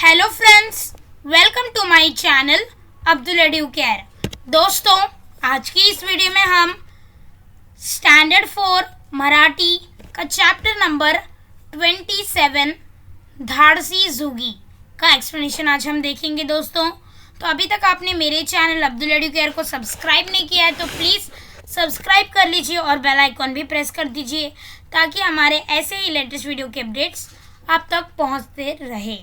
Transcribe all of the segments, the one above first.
Hello friends, welcome to my channel Abdul Educare. दोस्तों, आज की इस वीडियो में हम स्टैंडर्ड 4 मराठी का चैप्टर नंबर 27 धाड़सी जुगी का एक्सप्लेनेशन आज हम देखेंगे। दोस्तों, तो अभी तक आपने मेरे चैनल अब्दुल एडुकेयर को सब्सक्राइब नहीं किया है तो प्लीज़ सब्सक्राइब कर लीजिए और बेल आइकॉन भी प्रेस कर दीजिए ताकि हमारे ऐसे ही लेटेस्ट वीडियो के अपडेट्स आप तक पहुंचते रहे।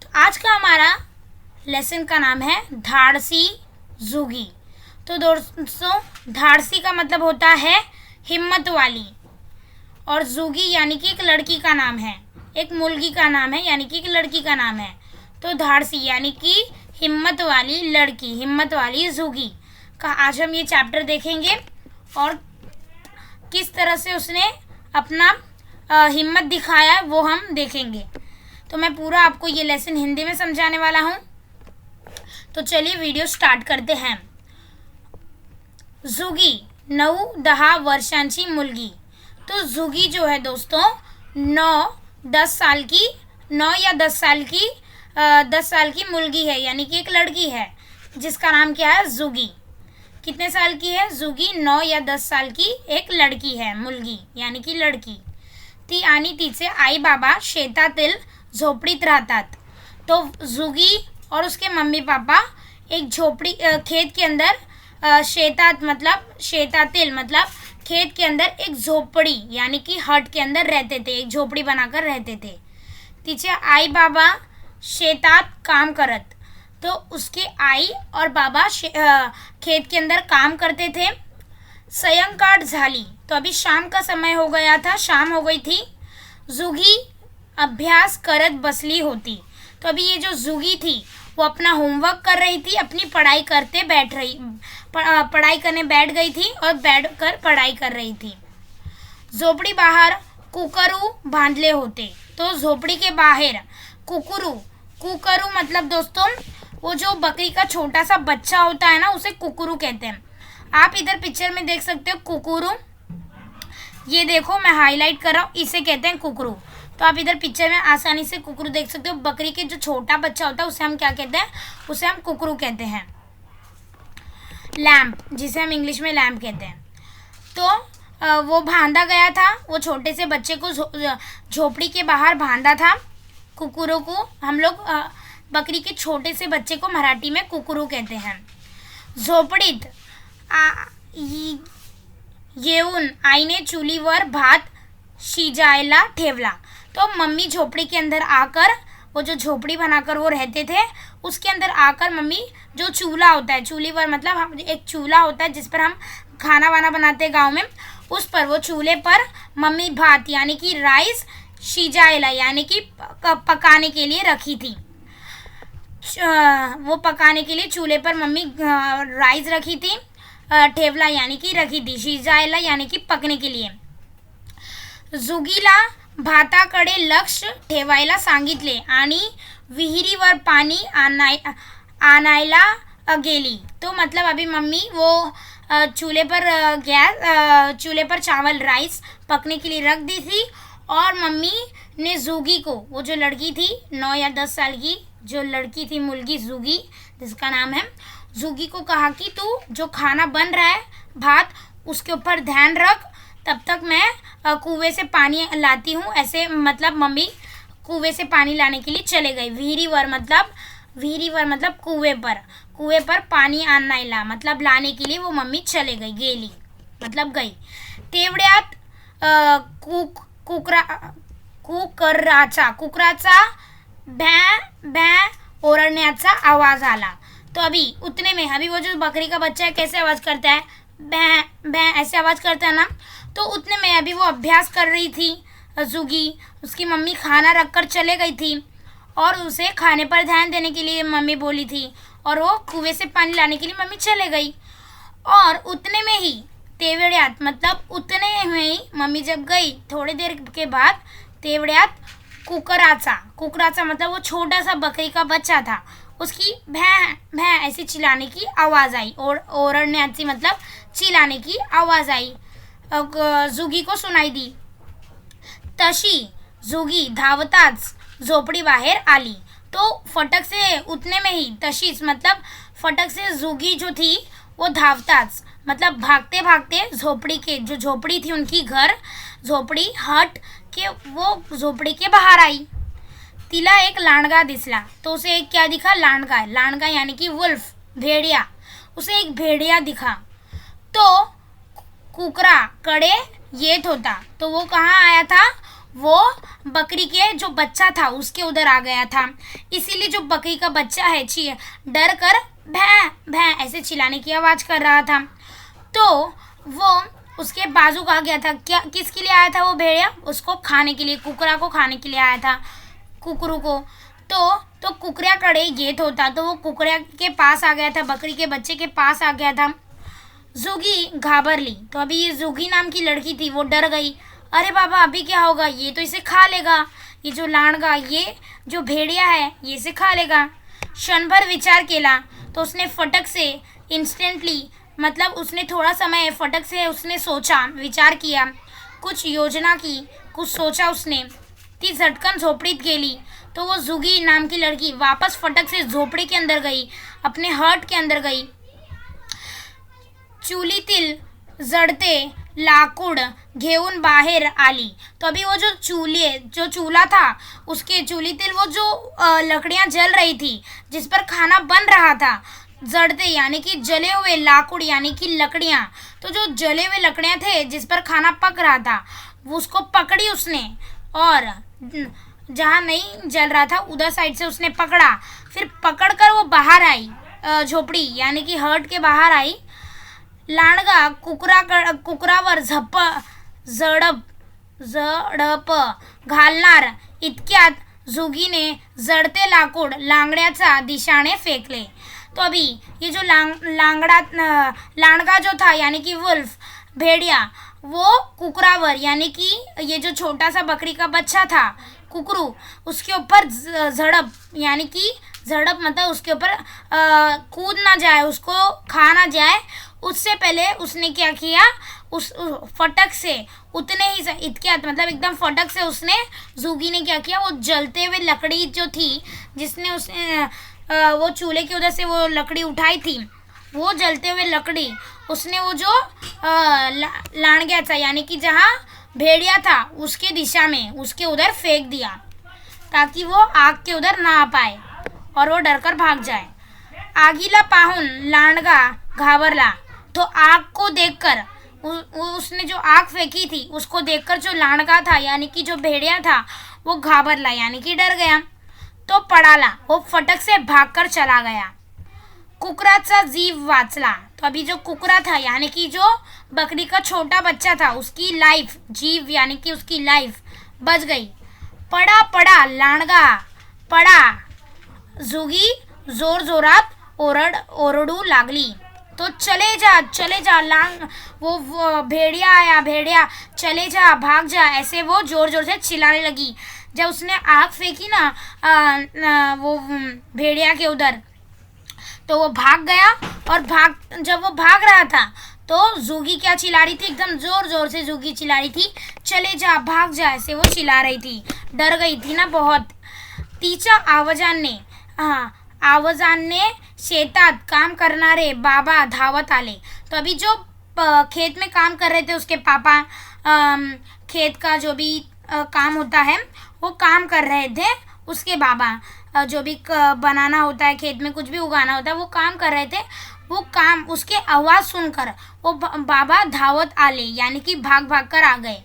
तो आज का हमारा लेसन का नाम है धाड़सी जुगी। तो दोस्तों, धाड़सी का मतलब होता है हिम्मत वाली, और जुगी यानी कि एक लड़की का नाम है, एक मुर्गी का नाम है, यानी कि एक लड़की का नाम है। तो धाड़सी यानी कि हिम्मत वाली लड़की, हिम्मत वाली जुगी का आज हम ये चैप्टर देखेंगे और किस तरह से उसने अपना हिम्मत दिखाया वो हम देखेंगे। तो मैं पूरा आपको ये लेसन हिंदी में समझाने वाला हूँ। तो चलिए वीडियो स्टार्ट करते हैं। जुगी 9-10 वर्षांची मुलगी। तो जुगी जो है दोस्तों 9-10 साल की, 9 या 10 साल की 10 साल की मुलगी है, यानी कि एक लड़की है जिसका नाम क्या है, जुगी। कितने साल की है जुगी? 9 या 10 साल की एक लड़की है, मुलगी यानी कि लड़की। ती आणि तिचे आई बाबा शेतातील झोपडीत राहतात। तो जुगी और उसके मम्मी पापा एक झोपड़ी खेत के अंदर, शेतातील मतलब खेत के अंदर एक झोपड़ी यानी कि हट के अंदर रहते थे, एक झोपड़ी बनाकर रहते थे। तिचे आई बाबा शेतात काम करत। तो उसके आई और बाबा खेत के अंदर काम करते थे। सायंकाळ झाली, तो अभी शाम का समय हो गया था, शाम हो गई थी। जुगी अभ्यास करत बसली होती। तो अभी ये जो जुगी थी वो अपना होमवर्क कर रही थी, अपनी पढ़ाई करने बैठ गई थी और बैठकर पढ़ाई कर रही थी। झोपड़ी बाहर कुकरू बांधले होते। तो झोपड़ी के बाहर कुकरू मतलब दोस्तों वो जो बकरी का छोटा सा बच्चा होता है ना, उसे कुकरू कहते हैं। आप इधर पिक्चर में देख सकते हो कुकरू, ये देखो मैं हाईलाइट कर रहा हूँ, इसे कहते हैं कुकरू। तो आप इधर पिक्चर में आसानी से कुकरू देख सकते हो। बकरी के जो छोटा बच्चा होता है उसे हम क्या कहते हैं? उसे हम कुकरू कहते हैं। लैम्प, जिसे हम इंग्लिश में लैम्प कहते हैं। तो वो बांधा गया था, वो छोटे से बच्चे को झोपड़ी के बाहर बांधा था। कुकरू को हम लोग बकरी के छोटे से बच्चे को मराठी में कुकरू कहते हैं। झोपड़ीत येऊन आईने चुलीवर भात शिजायला ठेवला। तो मम्मी झोपड़ी के अंदर आकर, वो जो झोपड़ी बनाकर वो रहते थे उसके अंदर आकर मम्मी जो चूल्हा होता है, चूलीवर मतलब एक चूल्हा होता है जिस पर हम खाना वाना बनाते हैं गांव में, उस पर वो चूल्हे पर मम्मी भात यानी कि राइस शिजायला यानी कि पकाने के लिए रखी थी। वो पकाने के लिए चूल्हे पर मम्मी राइस रखी थी। ठेवला यानी कि रखी थी, शिजायला यानी कि पकने के लिए। जुगीला भाताकडे लक्ष ठेवायला सांगितले आणि विहिरीवर पाणी आणायला गेली। तो मतलब अभी मम्मी वो चूल्हे पर चावल राइस पकने के लिए रख दी थी और मम्मी ने जुगी को, वो जो लड़की थी 9 या 10 साल की जो लड़की थी मुर्गी जुगी जिसका नाम है, जुगी को कहा कि तू जो खाना बन रहा है भात उसके ऊपर ध्यान रख, तब तक मैं कुएं से पानी लाती हूँ। ऐसे मतलब मम्मी कुएं से पानी लाने के लिए चले गई। विहिरीवर मतलब कुएं पर पानी आणायला मतलब लाने के लिए वो मम्मी चले गई, गेली मतलब गई। तेवढ्यात कुकराचा भॅ भॅ ओरडण्याचा आवाज आला। तो अभी उतने में, अभी वो जो बकरी का बच्चा है कैसे आवाज़ करता है, भैं भैं ऐसे आवाज़ करता है ना। तो उतने में अभी वो अभ्यास कर रही थी जुगी, उसकी मम्मी खाना रख कर चले गई थी और उसे खाने पर ध्यान देने के लिए मम्मी बोली थी और वो कुएं से पानी लाने के लिए मम्मी चले गई। और उतने में ही तेवड्यात मतलब उतने में ही मम्मी जब गई थोड़ी देर के बाद, तेवड्यात कुकराचा मतलब वो छोटा सा बकरी का बच्चा था, उसकी भैं भैं ऐसी चिल्लाने की आवाज़ आई, और ओरडण्याची मतलब चिल्लाने की आवाज़ आई, जुगी को सुनाई दी। तशी जुगी धावताच झोपडी बाहेर आली। तो फटक से उतने में ही तशीच मतलब फटक से जुगी जो थी वो धावताच मतलब भागते भागते झोपड़ी के जो झोपड़ी थी उनकी घर झोपड़ी हट के वो झोपड़ी के बाहर आई। तिला एक लांडगा दिसला तो उसे एक क्या दिखा लांडगा लांडगा यानी कि वुल्फ भेड़िया उसे एक भेड़िया दिखा। तो कुकरा कड़े येत होता तो वो कहाँ आया था वो बकरी के जो बच्चा था उसके उधर आ गया था। इसीलिए जो बकरी का बच्चा है डर कर भैं भैं ऐसे चिल्लाने की आवाज़ कर रहा था। तो वो उसके बाजू का आ गया था। क्या किसके लिए आया था वो भेड़िया उसको खाने के लिए कुकरा को खाने के लिए आया था कुकरू को। तो कुकरा कड़े येत होता तो वो कुकरा के पास आ गया था बकरी के बच्चे के पास आ गया था। जुगी घाबर ली तो अभी ये जुगी नाम की लड़की थी वो डर गई। अरे बाबा अभी क्या होगा ये तो इसे खा लेगा ये जो लांडगा ये जो भेड़िया है ये इसे खा लेगा। क्षण भर विचार केला तो उसने फटक से इंस्टेंटली मतलब उसने थोड़ा समय फटक से उसने सोचा विचार किया कुछ योजना की कुछ सोचा उसने। ती झटकन झोपड़ीत गेली तो वो जुगी नाम की लड़की वापस फटक से झोपड़ी के अंदर गई अपने हट के अंदर गई। चुलीतील जड़ते लाकूड घेऊन बाहेर आली तो अभी वो जो चूल्हा था उसके चूलीतील वो जो लकड़ियां जल रही थी जिस पर खाना बन रहा था जड़ते यानी कि जले हुए लाकूड यानी कि लकड़ियां तो जो जले हुए लकड़ियां थे जिस पर खाना पक रहा था वो उसको पकड़ी उसने और जहाँ नहीं जल रहा था उधर साइड से उसने पकड़ा फिर पकड़कर वो बाहर आई झोपड़ी यानी कि हट के बाहर आई। लांडगा कुकरावर झडप घालणार इतक्यात जुगीने जडते लाकूड लांगड्याचा दिशाने फेकले। तो अभी ये जो लांडगा जो था यानी कि वुल्फ भेड़िया वो कुकरावर यानी कि ये जो छोटा सा बकरी का बच्चा था कुकरू उसके ऊपर झड़प यानी कि झड़प मतलब उसके ऊपर कूद ना जाए उसको खा ना जाए उससे पहले उसने क्या किया उस फटक से उतने ही इतक्यात मतलब एकदम फटक से उसने जुगी ने क्या किया वो जलते हुए लकड़ी जो थी जिसने उसने वो चूल्हे की उधर से वो लकड़ी उठाई थी वो जलते हुए लकड़ी उसने वो जो लाण गया था यानी कि जहाँ भेड़िया था उसके दिशा में उसके उधर फेंक दिया ताकि वो आग के उधर ना आ पाए और वो डरकर भाग जाए। आगीला पाहून लांडगा घाबरला तो आग को देखकर उसने जो आग फेंकी थी उसको देखकर जो लांडगा था यानी कि जो भेड़िया था वो घाबरला यानी कि डर गया। तो पड़ाला वो फटक से भागकर चला गया। कुकराचा जीव वाचला तो अभी जो कुकरा था यानी कि जो बकरी का छोटा बच्चा था उसकी लाइफ जीव यानी कि उसकी लाइफ बच गई। पड़ा पड़ा लांडगा पड़ा जुगी जोर जोरात ओरडू लागली तो चले जा वो भेड़िया आया भेड़िया चले जा भाग जा ऐसे वो जोर जोर से चिल्लाने लगी। जब उसने आग फेंकी ना वो भेड़िया के उधर तो वो भाग गया और जब वो भाग रहा था तो जुगी क्या चिल्ला रही थी एकदम जोर जोर से जुगी चिल्ला रही थी चले जा भाग जा ऐसे वो चिल्ला रही थी डर गई थी ना बहुत। तिच्या आवाजाने शेतात काम करणारे बाबा धावत आले तो अभी जो खेत में काम कर रहे थे उसके पापा खेत का जो भी काम होता है वो काम कर रहे थे उसके बाबा जो भी बनाना होता है खेत में कुछ भी उगाना होता है वो काम कर रहे थे। वो काम उसके आवाज़ सुनकर वो बाबा धावत आले यानी कि भाग भाग कर आ गए।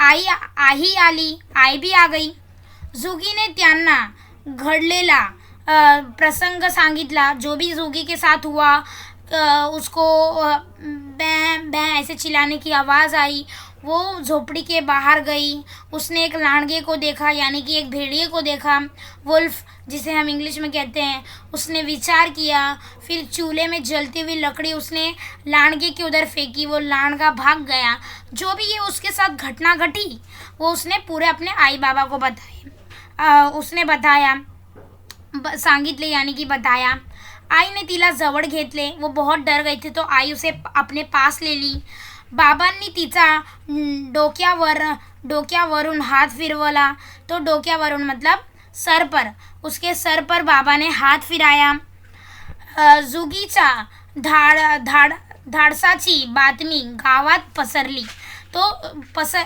आई भी आ गई। जुगीने त्यांना घडलेला प्रसंग सांगितला जो भी जुगी के साथ हुआ उसको बैं बैं ऐसे चिल्लाने की आवाज़ आई। वो झोपड़ी के बाहर गई उसने एक लांडगे को देखा यानी कि एक भेड़िए को देखा वुल्फ जिसे हम इंग्लिश में कहते हैं। उसने विचार किया फिर चूल्हे में जलती हुई लकड़ी उसने लांडगे के उधर फेंकी वो लांडगा भाग गया। जो भी ये उसके साथ घटना घटी वो उसने पूरे अपने आई बाबा को उसने बताया सांगितले यानी कि बताया। आई ने तिला जवळ घेतले वो बहुत डर गई थी तो आई उसे अपने पास ले ली। बाबांनी तिचा डोक्यावरून हात फिरवला तो डोक्यावरून मतलब सर पर उसके सर पर बाबा ने हाथ फिराया। जुगीचा धाडसाची बातमी गावात पसरली। तो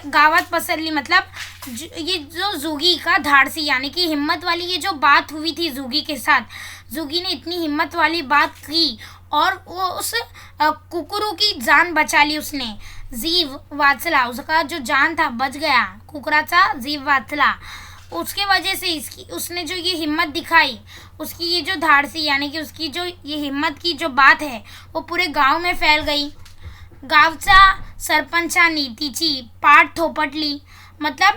गावात पसरली मतलब ये जो जुगी का धाड़सी यानी कि हिम्मत वाली ये जो बात हुई थी जुगी के साथ, जुगी ने इतनी हिम्मत वाली बात की और वो उस कुकुरू की जान बचा ली उसने। जीव वाचला, उसका जो जान था बच गया, कुकराचा जीव वाचला। उसके वजह से इसकी उसने जो ये हिम्मत दिखाई, उसकी ये जो धाड़सी यानी कि उसकी जो ये हिम्मत की जो बात है वो पूरे गांव में फैल गई। गावचा सरपंचानी तिची पाठ थोपटली, मतलब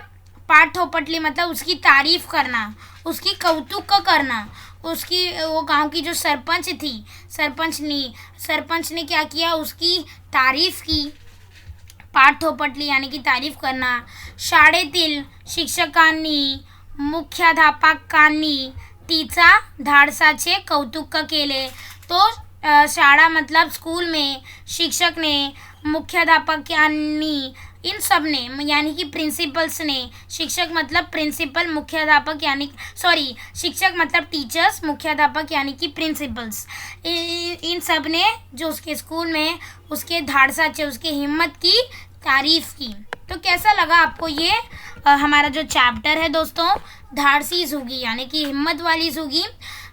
पाठ थोपटली मतलब उसकी तारीफ करना, उसकी कौतुक करना। उसकी वो गांव की जो सरपंच थी, सरपंच ने क्या किया, उसकी तारीफ की। पाठ थोपटली यानी कि तारीफ करना। शाळेतील शिक्षकांनी मुख्याध्यापकांनी तिचा धाडसाचे कौतुक केले। तो शाळा मतलब स्कूल में शिक्षक ने, मुख्याध्यापकांनी, इन सब ने यानी कि प्रिंसिपल्स ने, शिक्षक मतलब प्रिंसिपल, मुख्याध्यापक यानी सॉरी शिक्षक मतलब टीचर्स, मुख्याध्यापक यानी कि प्रिंसिपल्स, इन सब ने जो उसके स्कूल में उसके धाड़साचे, उसके हिम्मत की तारीफ की। तो कैसा लगा आपको ये हमारा जो चैप्टर है दोस्तों, धाड़सी जुगी यानी कि हिम्मत वाली जुगी।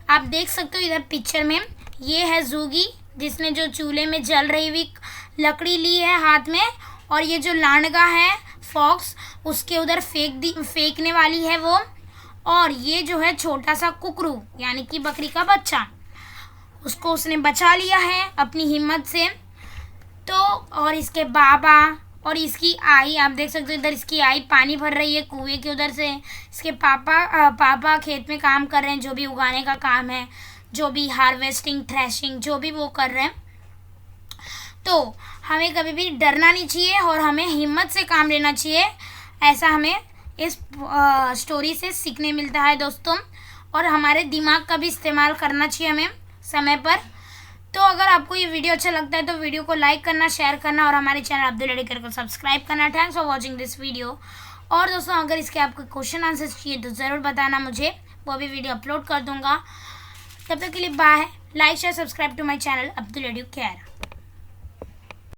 आप देख सकते हो इधर पिक्चर में, ये है जुगी जिसने जो चूल्हे में जल रही हुई लकड़ी ली है हाथ में, और ये जो लांडगा है फॉक्स उसके उधर फेंकने वाली है वो, और ये जो है छोटा सा कुकरू यानी कि बकरी का बच्चा, उसको उसने बचा लिया है अपनी हिम्मत से। तो और इसके बाबा और इसकी आई, आप देख सकते हो इधर इसकी आई पानी भर रही है कुएं के उधर से। इसके पापा खेत में काम कर रहे हैं, जो भी उगाने का काम है, जो भी हार्वेस्टिंग, थ्रेशिंग, जो भी वो कर रहे हैं। तो हमें कभी भी डरना नहीं चाहिए और हमें हिम्मत से काम लेना चाहिए, ऐसा हमें इस स्टोरी से सीखने मिलता है दोस्तों। और हमारे दिमाग का भी इस्तेमाल करना चाहिए हमें समय पर। तो अगर आपको ये वीडियो अच्छा लगता है तो वीडियो को लाइक करना, शेयर करना और हमारे चैनल अब्दुल एडिकर को सब्सक्राइब करना। Thanks for watching this video. और दोस्तों अगर इसके आपको क्वेश्चन आंसर्स चाहिए तो ज़रूर बताना मुझे, वो भी वीडियो अपलोड कर दूँगा। तब तक के लिए bye. Like share subscribe to my channel Abdul एडिकर।